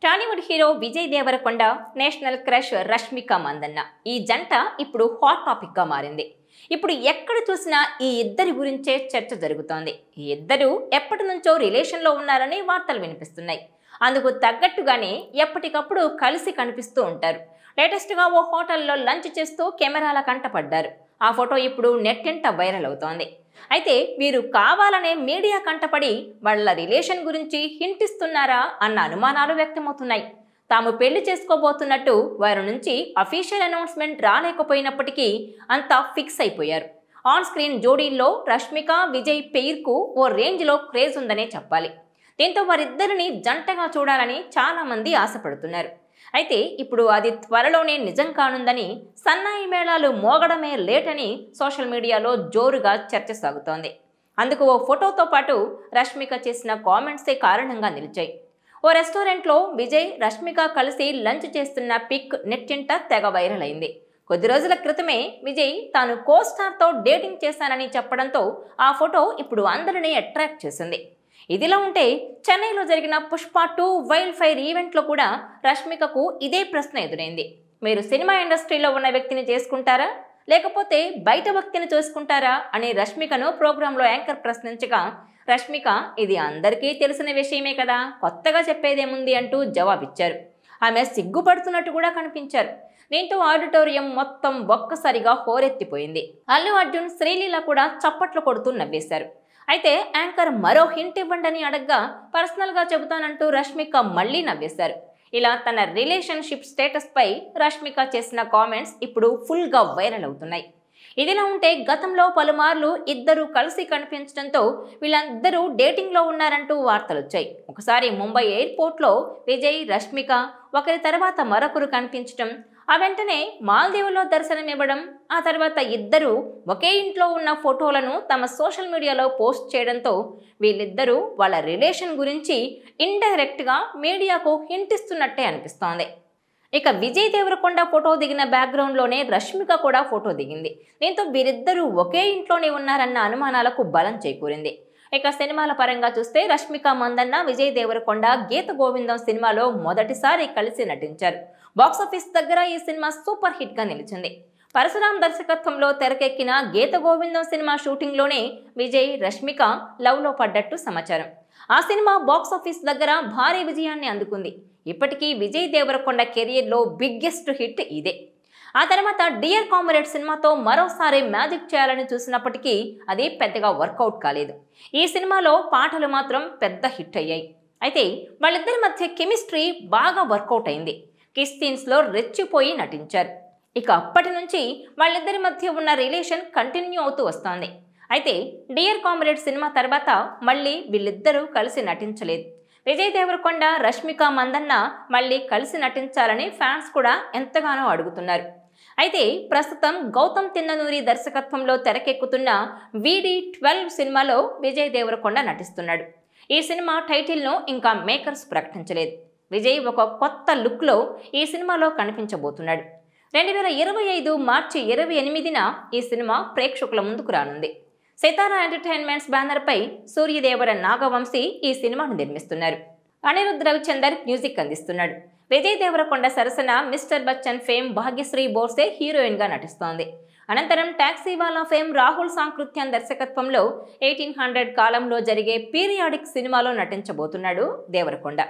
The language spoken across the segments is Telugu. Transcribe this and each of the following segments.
Tollywood hero Vijay Deverakonda, national crush Rashmika Mandanna ఈ జంట ఇప్పుడు హాట్ టాపిక్ గా మారింది. ఇప్పుడు ఎక్కడ చూసినా ఈ ఇద్దరి గురించే చర్చ జరుగుతోంది. ఈ ఇద్దరు ఎప్పటి నుంచో రిలేషన్లో ఉన్నారని వార్తలు వినిపిస్తున్నాయి. అందుకు తగ్గట్టుగానే ఎప్పటికప్పుడు కలిసి కనిపిస్తూ ఉంటారు. లేటెస్ట్గా ఓ హోటల్లో లంచ్ చేస్తూ కెమెరాల కంటపడ్డారు. ఆ ఫోటో ఇప్పుడు నెట్టింట వైరల్ అవుతోంది. అయితే వీరు కావాలనే మీడియా కంటపడి వాళ్ళ రిలేషన్ గురించి హింట్ ఇస్తున్నారా అన్న అనుమానాలు వ్యక్తమవుతున్నాయి. తాము పెళ్లి చేసుకోబోతున్నట్టు వారి నుంచి అఫీషియల్ అనౌన్స్మెంట్ రాలేకపోయినప్పటికీ అంతా ఫిక్స్ అయిపోయారు. ఆన్ స్క్రీన్ జోడీల్లో రష్మిక, విజయ్ పెయిర్కు ఓ రేంజ్లో క్రేజ్ ఉందనే చెప్పాలి. దీంతో వారిద్దరిని జంటగా చూడాలని చాలా మంది ఆశపడుతున్నారు. అయితే ఇప్పుడు అది త్వరలోనే నిజం కానుందని, సన్నాయి మేళాలు మోగడమే లేట్ అని సోషల్ మీడియాలో జోరుగా చర్చ సాగుతోంది. అందుకు ఓ ఫోటోతో పాటు రష్మిక చేసిన కామెంట్సే కారణంగా నిలిచాయి. ఓ రెస్టారెంట్లో విజయ్, రష్మిక కలిసి లంచ్ చేస్తున్న పిక్ నెట్టింట తెగ వైరల్ అయింది. కొద్ది రోజుల క్రితమే విజయ్ తాను కో స్టార్తో డేటింగ్ చేశానని చెప్పడంతో ఆ ఫోటో ఇప్పుడు అందరినీ అట్రాక్ట్ చేసింది. ఇదిలా ఉంటే చెన్నైలో జరిగిన పుష్ప 2 వైల్డ్ ఫైర్ ఈవెంట్లో కూడా రష్మికకు ఇదే ప్రశ్న ఎదురైంది. మీరు సినిమా ఇండస్ట్రీలో ఉన్న వ్యక్తిని చేసుకుంటారా, లేకపోతే బయట వ్యక్తిని చేసుకుంటారా అని రష్మికను ప్రోగ్రాంలో యాంకర్ ప్రశ్నించగా, రష్మిక ఇది అందరికీ తెలిసిన విషయమే కదా, కొత్తగా చెప్పేదేముంది అంటూ జవాబిచ్చారు. ఆమె సిగ్గుపడుతున్నట్టు కూడా కనిపించారు. దీంతో ఆడిటోరియం మొత్తం ఒక్కసారిగా హోరెత్తిపోయింది. అల్లు అర్జున్, శ్రీలీల కూడా చప్పట్లు కొడుతూ నవ్వేశారు. అయితే యాంకర్ మరో హింట్ ఇవ్వండి అని అడగ్గా పర్సనల్గా చెబుతానంటూ రష్మిక మళ్లీ నవ్వేశారు. ఇలా తన రిలేషన్షిప్ స్టేటస్ పై రష్మిక చేసిన కామెంట్స్ ఇప్పుడు ఫుల్గా వైరల్ అవుతున్నాయి. ఇదిలా ఉంటే గతంలో పలుమార్లు ఇద్దరు కలిసి కనిపించడంతో వీళ్ళందరూ డేటింగ్లో ఉన్నారంటూ వార్తలు వచ్చాయి. ఒకసారి ముంబై ఎయిర్పోర్ట్లో విజయ్, రష్మిక ఒకరి తర్వాత మరొకరు కనిపించడం, ఆ వెంటనే మాల్దీవులో దర్శనమివ్వడం, ఆ తర్వాత ఇద్దరు ఒకే ఇంట్లో ఉన్న ఫోటోలను తమ సోషల్ మీడియాలో పోస్ట్ చేయడంతో వీళ్ళిద్దరూ వాళ్ళ రిలేషన్ గురించి ఇండైరెక్ట్గా మీడియాకు హింట్ ఇస్తున్నట్టే అనిపిస్తోంది. ఇక విజయ్ దేవరకొండ ఫోటో దిగిన బ్యాక్గ్రౌండ్లోనే రష్మిక కూడా ఫోటో దిగింది. దీంతో వీరిద్దరూ ఒకే ఇంట్లోనే ఉన్నారన్న అనుమానాలకు బలం చేకూరింది. ఇక సినిమాల పరంగా చూస్తే రష్మిక మందన్న, విజయ్ దేవరకొండ గీత గోవిందం సినిమాలో మొదటిసారి కలిసి నటించారు. బాక్సాఫీస్ దగ్గర ఈ సినిమా సూపర్ హిట్ గా నిలిచింది. పరశురాం దర్శకత్వంలో తెరకెక్కిన గీత గోవిందం సినిమా షూటింగ్లోనే విజయ్, రష్మిక లవ్లో పడ్డట్టు సమాచారం. ఆ సినిమా బాక్సాఫీస్ దగ్గర భారీ విజయాన్ని అందుకుంది. ఇప్పటికీ విజయ్ దేవరకొండ కెరియర్లో బిగ్గెస్ట్ హిట్ ఇదే. ఆ తర్వాత డియర్ కామ్రేడ్ సినిమాతో మరోసారి మ్యాజిక్ చేయాలని చూసినప్పటికీ అది పెద్దగా వర్కౌట్ కాలేదు. ఈ సినిమాలో పాటలు మాత్రం పెద్ద హిట్ అయ్యాయి. అయితే వాళ్ళిద్దరి మధ్య కెమిస్ట్రీ బాగా వర్కౌట్ అయింది. కిస్ సీన్స్లో రెచ్చిపోయి నటించారు. ఇక అప్పటి నుంచి వాళ్ళిద్దరి మధ్య ఉన్న రిలేషన్ కంటిన్యూ అవుతూ వస్తోంది. అయితే డియర్ కామ్రేడ్ సినిమా తర్వాత మళ్ళీ వీళ్ళిద్దరూ కలిసి నటించలేదు. విజయ్ దేవరకొండ, రష్మిక మందన్న మళ్ళీ కలిసి నటించాలని ఫ్యాన్స్ కూడా ఎంతగానో అడుగుతున్నారు. అయితే ప్రస్తుతం గౌతమ్ తిన్ననూరి దర్శకత్వంలో తెరకెక్కుతున్న VD12 సినిమాలో విజయ్ దేవరకొండ నటిస్తున్నాడు. ఈ సినిమా టైటిల్ను ఇంకా మేకర్స్ ప్రకటించలేదు. విజయ్ ఒక కొత్త లుక్లో ఈ సినిమాలో కనిపించబోతున్నాడు. 2025 మార్చి 28న ఈ సినిమా ప్రేక్షకుల ముందుకు రానుంది. సితారా ఎంటర్టైన్మెంట్స్ బ్యానర్పై సూర్యదేవర నాగవంశీ ఈ సినిమాను నిర్మిస్తున్నారు. అనిరుద్ రవిచందర్ మ్యూజిక్ అందిస్తున్నాడు. విజయ్ దేవరకొండ సరసన మిస్టర్ బచ్చన్ ఫేమ్ భాగ్యశ్రీ బోర్సే హీరోయిన్గా నటిస్తోంది. అనంతరం టాక్సీవాలా ఫేమ్ రాహుల్ సాంకృత్యన్ దర్శకత్వంలో 1800 కాలంలో జరిగే పీరియాడిక్ సినిమాలో నటించబోతున్నాడు దేవరకొండ.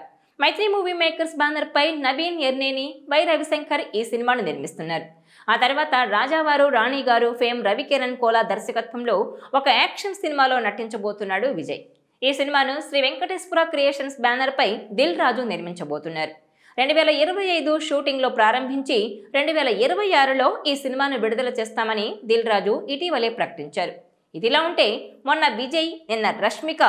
మైత్రి మూవీ మేకర్స్ బ్యానర్పై నవీన్ ఎర్నేని, వై రవిశంకర్ ఈ సినిమాను నిర్మిస్తున్నారు. ఆ తర్వాత రాజావారు, రాణి గారు ఫేమ్ రవికిరణ్ కోలా దర్శకత్వంలో ఒక యాక్షన్ సినిమాలో నటించబోతున్నాడు విజయ్. ఈ సినిమాను శ్రీ వెంకటేశ్వర క్రియేషన్స్ బ్యానర్పై దిల్ రాజు నిర్మించబోతున్నారు. 2025 షూటింగ్లో ప్రారంభించి 2026లో ఈ సినిమాను విడుదల చేస్తామని దిల్ రాజు ఇటీవలే ప్రకటించారు. ఇదిలా ఉంటే మొన్న విజయ్, నిన్న రష్మిక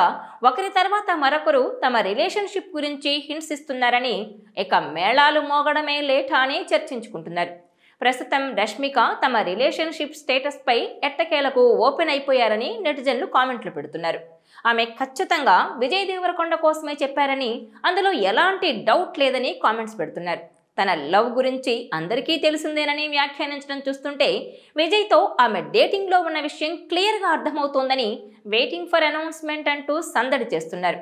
ఒకరి తర్వాత మరొకరు తమ రిలేషన్షిప్ గురించి హింట్స్ ఇస్తున్నారని, ఇక మేళాలు మోగడమే లేటా అని చర్చించుకుంటున్నారు. ప్రస్తుతం రష్మిక తమ రిలేషన్షిప్ స్టేటస్ పై ఎట్టకేలకు ఓపెన్ అయిపోయారని నెటిజన్లు కామెంట్లు పెడుతున్నారు. ఆమె ఖచ్చితంగా విజయ్ దేవరకొండ కోసమే చెప్పారని, అందులో ఎలాంటి డౌట్ లేదని కామెంట్స్ పెడుతున్నారు. తన లవ్ గురించి అందరికీ తెలిసిందేనని వ్యాఖ్యానించడం చూస్తుంటే విజయ్తో ఆమె డేటింగ్లో ఉన్న విషయం క్లియర్గా అర్థమవుతోందని వెయిటింగ్ ఫర్ అనౌన్స్మెంట్ అంటూ సందడి చేస్తున్నారు.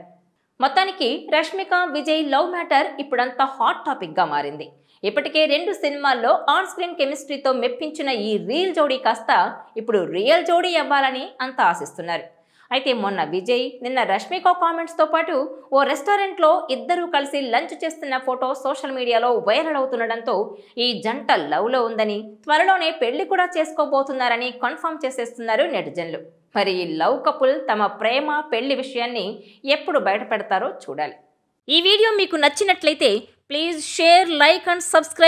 మొత్తానికి రష్మిక విజయ్ లవ్ మ్యాటర్ ఇప్పుడంతా హాట్ టాపిక్ గా మారింది. ఇప్పటికే 2 సినిమాల్లో ఆన్ స్క్రీన్ కెమిస్ట్రీతో మెప్పించిన ఈ రీల్ జోడీ కాస్త ఇప్పుడు రియల్ జోడీ అవ్వాలని అంతా ఆశిస్తున్నారు. అయితే మొన్న విజయ్, నిన్న రష్మిక కామెంట్స్తో పాటు ఓ రెస్టారెంట్లో ఇద్దరూ కలిసి లంచ్ చేస్తున్న ఫోటో సోషల్ మీడియాలో వైరల్ అవుతుండడంతో ఈ జంట లవ్లో ఉందని, త్వరలోనే పెళ్లి కూడా చేసుకోబోతున్నారని కన్ఫర్మ్ చేసేస్తున్నారు నెటిజన్లు. మరి ఈ లవ్ కపుల్ తమ ప్రేమ పెళ్లి విషయాన్ని ఎప్పుడు బయటపెడతారో చూడాలి. ఈ వీడియో మీకు నచ్చినట్లయితే please share, like and subscribe.